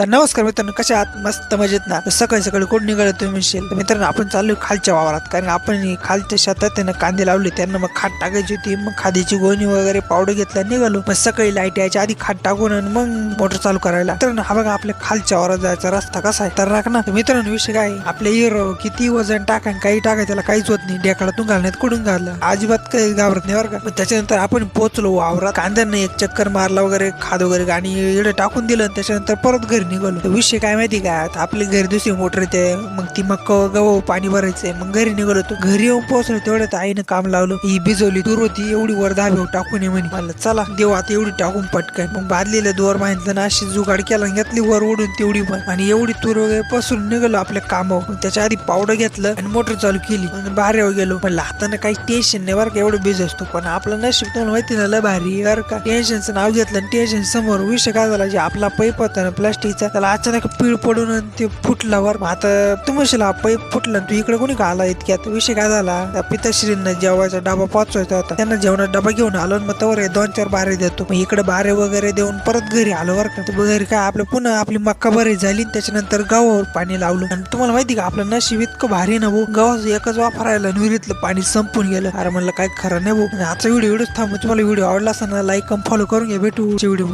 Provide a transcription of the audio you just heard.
तर नमस्कार मित्रांनो, कशा आहात? मस्त मजेत ना? सकाळी सकाळी कोण निघालं तुम्ही म्हणशील? तर मित्रांनो, आपण चाललो खालच्या वावरात, कारण आपण खालच्या शेतात त्यांना कांदे लावले, त्यांना मग खाद टाकायची होती. मग खादीची गोणी वगैरे पावडर घेतला, निघालो. मग सकाळी लाईट यायच्या आधी खाद टाकून आणि मग मोटर चालू करायला. मित्रांनो, हा बघा आपल्या खालच्या वावरात जायचा रस्ता कसा आहे तर राख ना. मित्रांनो, विषय काय आपल्या हिरो किती वजन टाका काही टाका त्याला काहीच होत नाही. डेकाडातून घालण्यात कुठून घाललं अजिबात काही घाबरत नाही बरं का. मग त्याच्यानंतर आपण पोहोचलो वावरात, कांद्यांना एक चक्कर मारला वगैरे, खाद वगैरे आणि इकडे टाकून दिलं. त्याच्यानंतर परत घरी निघालो. विषय काय माहिती का, आपली घरी दुसरी मोटर येते, मग ती मग गहू पाणी भरायचंय. मग घरी निघालो. तो घरी येऊन पोहोचलो तेवढ्यात आईनं काम लावलं. ही भिजवली दूर होती एवढी, वर धाब्यावर टाकून ये म्हणे. मला चला देऊ आता एवढी टाकून पटकन. मग बादलीला दोर बांधलं ना, अशी जुगाड केला, घेतली वर ओढून तेवढी पण, आणि एवढी तूर वगैरे पसरून निघालो आपल्या कामावर. त्याच्या आधी पावडर घेतलं आणि मोटर चालू केली. बाहेर गेलो. म्हणलं हाताने काही टेन्शन नाही बरं का, एवढं बीज असतो. पण आपलं नशीब तुम्हाला माहिती ना लय भारी बरं का. टेन्शनचं नाव घेतलं आणि टेन्शन समोर. विषय काय झाला, जे आपला पाईप होता ना प्लास्टिकचा, त्याला अचानक पीळ पडून ते फुटल्यावर आता तू म्हणशील हा पाईप फुटला तू इकडे कोणी का आला इतक्यात. विषय काय झाला, त्या पिताश्रींना जेवायचा डबा पोचवायचा होता, त्यांना जेवणाचा डबा घेऊन आलो. मग तवर 2-4 बारे देतो. मग इकडे बारे वगैरे देऊन परत घरी आलो बरं का. घरी काय आपलं पुन्हा आपली मक्का बरी झाली. त्याच्यानंतर गव्हावर पाणी लावलं. आणि तुम्हाला माहिती का आपलं नशीब इतकं भारी ना भाऊ, गव्हाचं एकच वापरायला विहिरीतलं पाणी संपून गेलं. अरे म्हणलं काय खरं नाही भाऊ. आजचा व्हिडिओ थांबू. तुम्हाला व्हिडिओ आवडला असताना लाईक फॉलो करून घ्या. भेटू व्हिडिओ.